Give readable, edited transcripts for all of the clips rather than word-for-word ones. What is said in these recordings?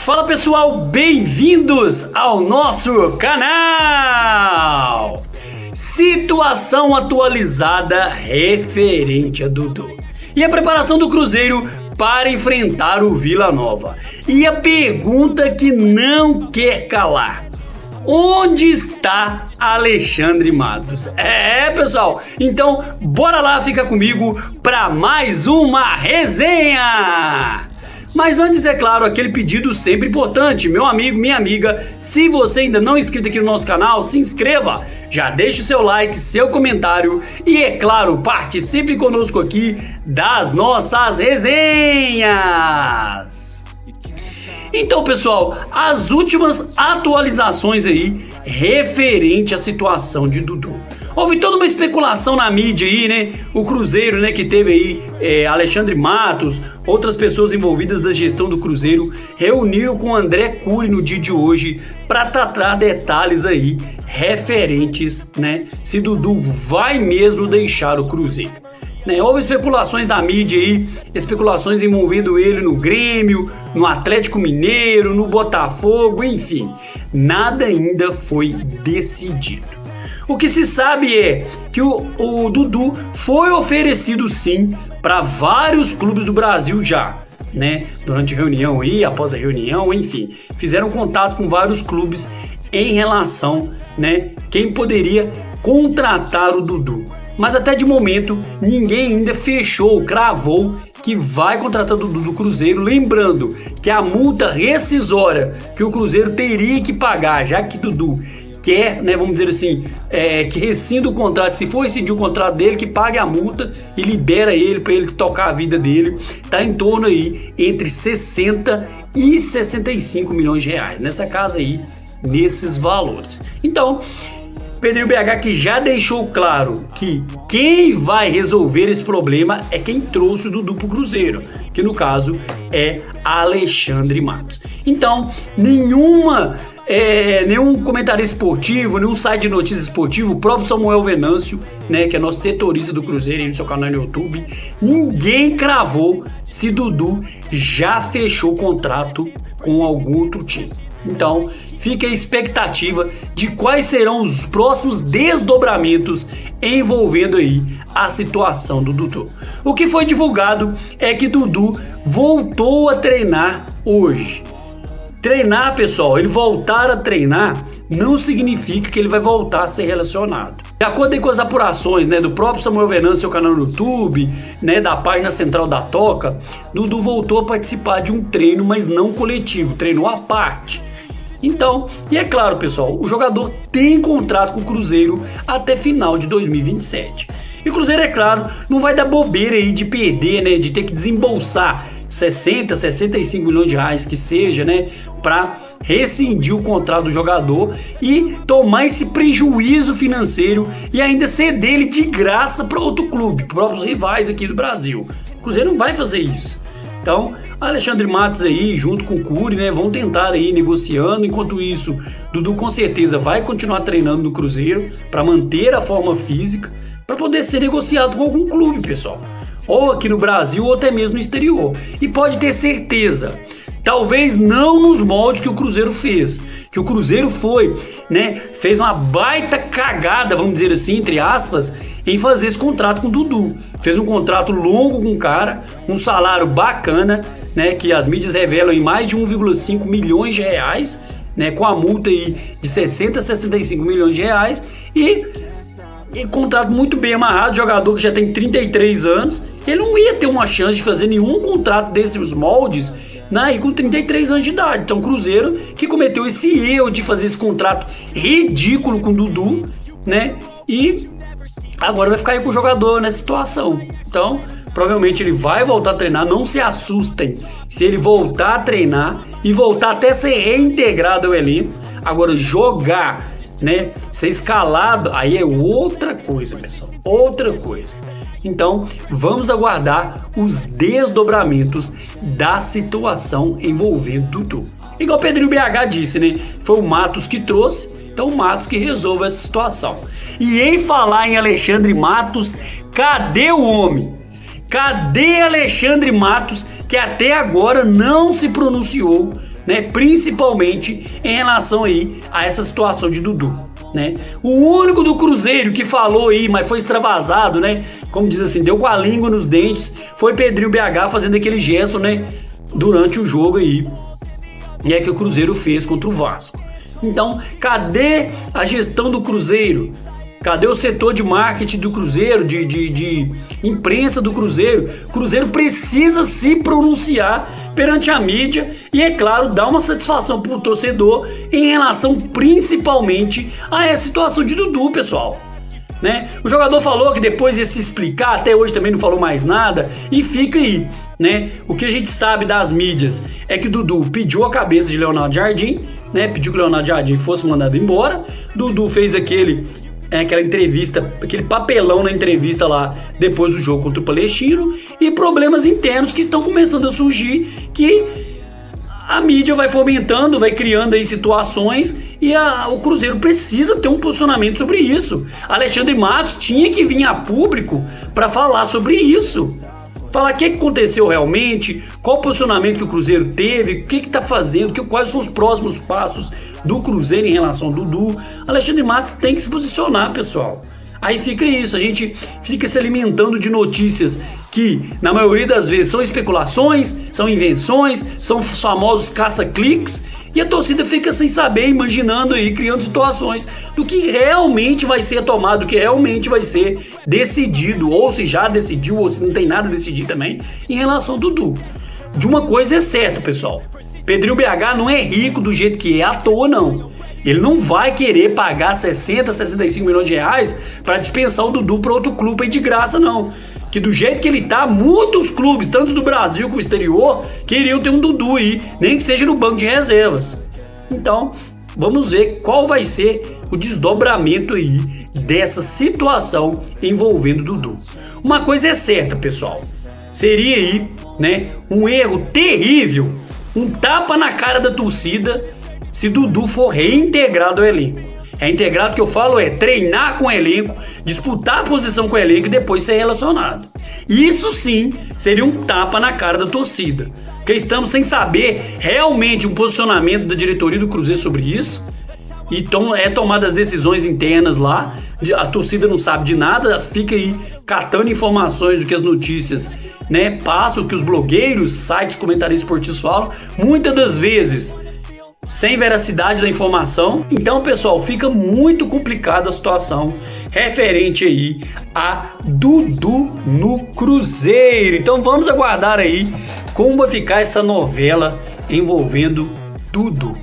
Fala pessoal, bem-vindos ao nosso canal! Situação atualizada referente a Dudu e a preparação do Cruzeiro para enfrentar o Vila Nova. E a pergunta que não quer calar: onde está Alexandre Matos? Pessoal, então bora lá, fica comigo para mais uma resenha! Mas antes, é claro, aquele pedido sempre importante, meu amigo, minha amiga, se você ainda não é inscrito aqui no nosso canal, se inscreva, já deixa o seu like, seu comentário e, é claro, participe conosco aqui das nossas resenhas. Então, pessoal, as últimas atualizações aí referente à situação de Dudu. Houve toda uma especulação na mídia aí, né? O Cruzeiro, né, que teve aí Alexandre Matos, outras pessoas envolvidas da gestão do Cruzeiro, reuniu com André Cury no dia de hoje para tratar detalhes aí referentes, né, se Dudu vai mesmo deixar o Cruzeiro. Houve especulações da mídia aí, especulações envolvendo ele no Grêmio, no Atlético Mineiro, no Botafogo, enfim, nada ainda foi decidido. O que se sabe é que o Dudu foi oferecido sim para vários clubes do Brasil já, né? Durante a reunião aí, após a reunião, enfim, fizeram contato com vários clubes em relação, né, quem poderia contratar o Dudu. Mas até de momento ninguém ainda fechou, cravou que vai contratar o Dudu do Cruzeiro. Lembrando que a multa rescisória que o Cruzeiro teria que pagar, já que Dudu quer, né, vamos dizer assim, que rescinda o contrato, se for rescindir o contrato dele, que pague a multa e libera ele para ele tocar a vida dele, tá em torno aí entre 60 e 65 milhões de reais, nessa casa aí, nesses valores. Então, Pedrinho BH que já deixou claro que quem vai resolver esse problema é quem trouxe o Dudu pro Cruzeiro, que no caso é Alexandre Matos. Então, nenhum comentarista esportivo, nenhum site de notícias esportivo, o próprio Samuel Venâncio, né, que é nosso setorista do Cruzeiro aí no seu canal no YouTube, ninguém cravou se Dudu já fechou contrato com algum outro time. Então, fica a expectativa de quais serão os próximos desdobramentos envolvendo aí a situação do Dudu. O que foi divulgado é que Dudu voltou a treinar hoje. Treinar, pessoal, ele voltar a treinar não significa que ele vai voltar a ser relacionado. De acordo com as apurações, né, do próprio Samuel Venâncio, seu canal no YouTube, né, da página central da Toca, Dudu voltou a participar de um treino, mas não coletivo, treinou à parte. Então, e é claro, pessoal, o jogador tem contrato com o Cruzeiro até final de 2027. E o Cruzeiro, é claro, não vai dar bobeira aí de perder, né, de ter que desembolsar 60, 65 milhões de reais que seja, né, para rescindir o contrato do jogador e tomar esse prejuízo financeiro e ainda ceder ele de graça para outro clube, próprios rivais aqui do Brasil. O Cruzeiro não vai fazer isso. Então, Alexandre Matos aí, junto com o Cury, né, vão tentar aí negociando. Enquanto isso, Dudu com certeza vai continuar treinando no Cruzeiro para manter a forma física, para poder ser negociado com algum clube, pessoal. Ou aqui no Brasil, ou até mesmo no exterior. E pode ter certeza, talvez não nos moldes que o Cruzeiro fez. Que o Cruzeiro foi, né, fez uma baita cagada, vamos dizer assim, entre aspas, em fazer esse contrato com o Dudu. Fez um contrato longo com o cara, um salário bacana, né, que as mídias revelam em mais de 1,5 milhões de reais, né, com a multa aí de 60 a 65 milhões de reais e contrato muito bem amarrado, jogador que já tem 33 anos, ele não ia ter uma chance de fazer nenhum contrato desses moldes, né, com 33 anos de idade. Então o Cruzeiro que cometeu esse erro de fazer esse contrato ridículo com o Dudu, né, e agora vai ficar aí com o jogador nessa situação. Então, provavelmente ele vai voltar a treinar, não se assustem se ele voltar a treinar e voltar até ser reintegrado ao elenco. Agora, jogar, né, ser escalado, aí é outra coisa, pessoal, outra coisa. Então, vamos aguardar os desdobramentos da situação envolvendo Dudu. Igual o Pedrinho BH disse, né, foi o Matos que trouxe, então o Matos que resolve essa situação. E em falar em Alexandre Matos, cadê o homem? Cadê Alexandre Matos, que até agora não se pronunciou né? Principalmente em relação aí a essa situação de Dudu, né? O único do Cruzeiro que falou aí, mas foi extravasado, né? Como diz assim, deu com a língua nos dentes, foi Pedrinho BH fazendo aquele gesto, né? Durante o jogo aí, e é que o Cruzeiro fez contra o Vasco. Então, cadê a gestão do Cruzeiro? Cadê o setor de marketing do Cruzeiro, de imprensa do Cruzeiro? O Cruzeiro precisa se pronunciar perante a mídia e, é claro, dar uma satisfação para o torcedor em relação principalmente a essa situação de Dudu, pessoal. Né? O jogador falou que depois ia se explicar, até hoje também não falou mais nada, e fica aí. Né? O que a gente sabe das mídias é que Dudu pediu a cabeça de Leonardo Jardim, né? Pediu que o Leonardo Jardim fosse mandado embora. Dudu fez aquela entrevista, aquele papelão na entrevista lá depois do jogo contra o Palestino, e problemas internos que estão começando a surgir, que a mídia vai fomentando, vai criando aí situações, e o Cruzeiro precisa ter um posicionamento sobre isso. Alexandre Matos tinha que vir a público para falar sobre isso. Falar o que aconteceu realmente, qual o posicionamento que o Cruzeiro teve, o que está fazendo, quais são os próximos passos do Cruzeiro em relação ao Dudu. Alexandre Matos tem que se posicionar, pessoal. Aí fica isso, a gente fica se alimentando de notícias que, na maioria das vezes, são especulações, são invenções, são os famosos caça-cliques, e a torcida fica sem saber, imaginando aí, criando situações do que realmente vai ser tomado, do que realmente vai ser decidido, ou se já decidiu, ou se não tem nada a decidir também, em relação ao Dudu. De uma coisa é certa, pessoal, Pedrinho BH não é rico do jeito que é à toa, não. Ele não vai querer pagar 60, 65 milhões de reais para dispensar o Dudu para outro clube aí de graça, não. Que do jeito que ele tá, muitos clubes, tanto do Brasil como do exterior, queriam ter um Dudu aí, nem que seja no banco de reservas. Então, vamos ver qual vai ser o desdobramento aí dessa situação envolvendo o Dudu. Uma coisa é certa, pessoal, seria aí, né, um erro terrível, um tapa na cara da torcida, se Dudu for reintegrado ao elenco. Reintegrado que eu falo é treinar com o elenco, disputar a posição com o elenco e depois ser relacionado. Isso sim seria um tapa na cara da torcida, porque estamos sem saber realmente um posicionamento da diretoria do Cruzeiro sobre isso. Então tomadas as decisões internas lá, a torcida não sabe de nada, fica aí catando informações do que as notícias, né, passam, o que os blogueiros, sites, comentaristas esportivos falam, muitas das vezes sem veracidade da informação. Então, pessoal, fica muito complicada a situação referente aí a Dudu no Cruzeiro. Então vamos aguardar aí como vai ficar essa novela envolvendo Dudu.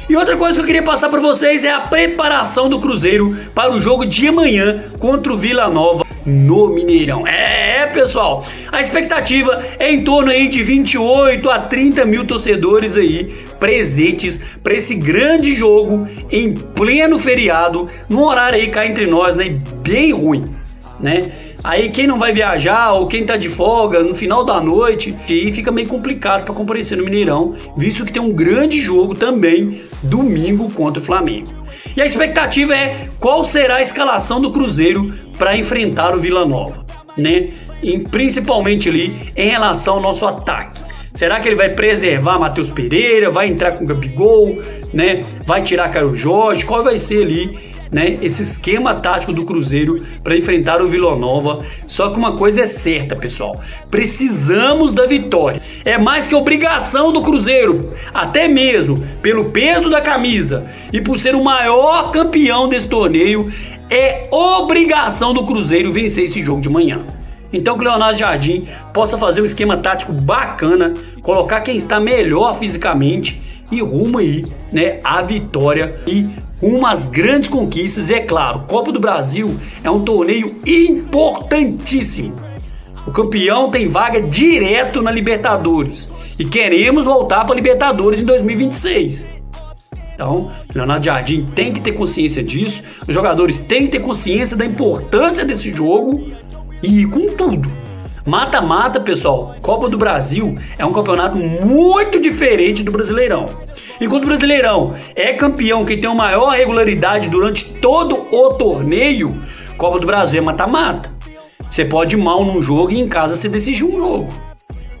E outra coisa que eu queria passar para vocês é a preparação do Cruzeiro para o jogo de amanhã contra o Vila Nova no Mineirão. Pessoal, a expectativa é em torno aí de 28 a 30 mil torcedores aí presentes para esse grande jogo em pleno feriado, num horário aí cá entre nós, né, bem ruim, né? Aí quem não vai viajar ou quem tá de folga no final da noite, aí fica meio complicado para comparecer no Mineirão, visto que tem um grande jogo também domingo contra o Flamengo. E a expectativa é qual será a escalação do Cruzeiro para enfrentar o Vila Nova, né? Principalmente ali em relação ao nosso ataque. Será que ele vai preservar Matheus Pereira, vai entrar com Gabigol, né? Vai tirar Caio Jorge? Qual vai ser ali, né, esse esquema tático do Cruzeiro para enfrentar o Vila Nova? Só que uma coisa é certa, pessoal, precisamos da vitória. É mais que obrigação do Cruzeiro, até mesmo pelo peso da camisa e por ser o maior campeão desse torneio, é obrigação do Cruzeiro vencer esse jogo de manhã. Então que o Leonardo Jardim possa fazer um esquema tático bacana, colocar quem está melhor fisicamente e rumo aí, né, à vitória e rumo às grandes conquistas. E é claro, Copa do Brasil é um torneio importantíssimo. O campeão tem vaga direto na Libertadores e queremos voltar para a Libertadores em 2026. Então, Leonardo Jardim tem que ter consciência disso, os jogadores têm que ter consciência da importância desse jogo e ir com tudo. Mata-mata, pessoal, Copa do Brasil é um campeonato muito diferente do Brasileirão. Enquanto o Brasileirão é campeão quem tem a maior regularidade durante todo o torneio, Copa do Brasil é mata-mata. Você pode ir mal num jogo e em casa você decide um jogo.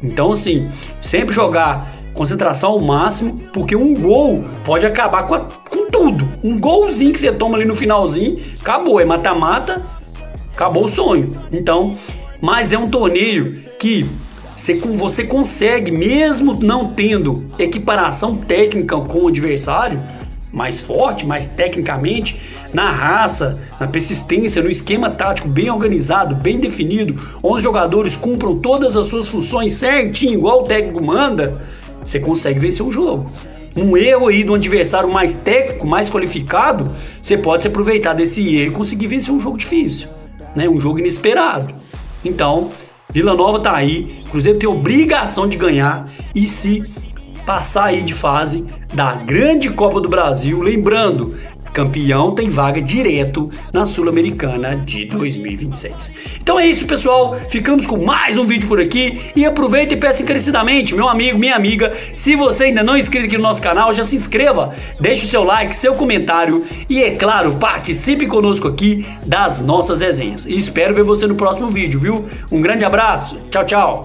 Então, assim, sempre jogar concentração ao máximo, porque um gol pode acabar com tudo. Um golzinho que você toma ali no finalzinho, acabou, é mata-mata, acabou o sonho. Então, mas é um torneio que você consegue, mesmo não tendo equiparação técnica com o adversário, mais forte, mais tecnicamente, na raça, na persistência, no esquema tático bem organizado, bem definido, onde os jogadores cumpram todas as suas funções certinho, igual o técnico manda, você consegue vencer um jogo. Um erro aí do adversário mais técnico, mais qualificado, você pode se aproveitar desse erro e conseguir vencer um jogo difícil, né? Um jogo inesperado. Então, Vila Nova tá aí, Cruzeiro tem obrigação de ganhar e se passar aí de fase da grande Copa do Brasil, lembrando, campeão tem vaga direto na Sul-Americana de 2026. Então é isso, pessoal, ficamos com mais um vídeo por aqui e aproveita e peça encarecidamente, meu amigo, minha amiga, se você ainda não é inscrito aqui no nosso canal, já se inscreva, deixe o seu like, seu comentário e, é claro, participe conosco aqui das nossas resenhas. E espero ver você no próximo vídeo, viu? Um grande abraço, tchau, tchau!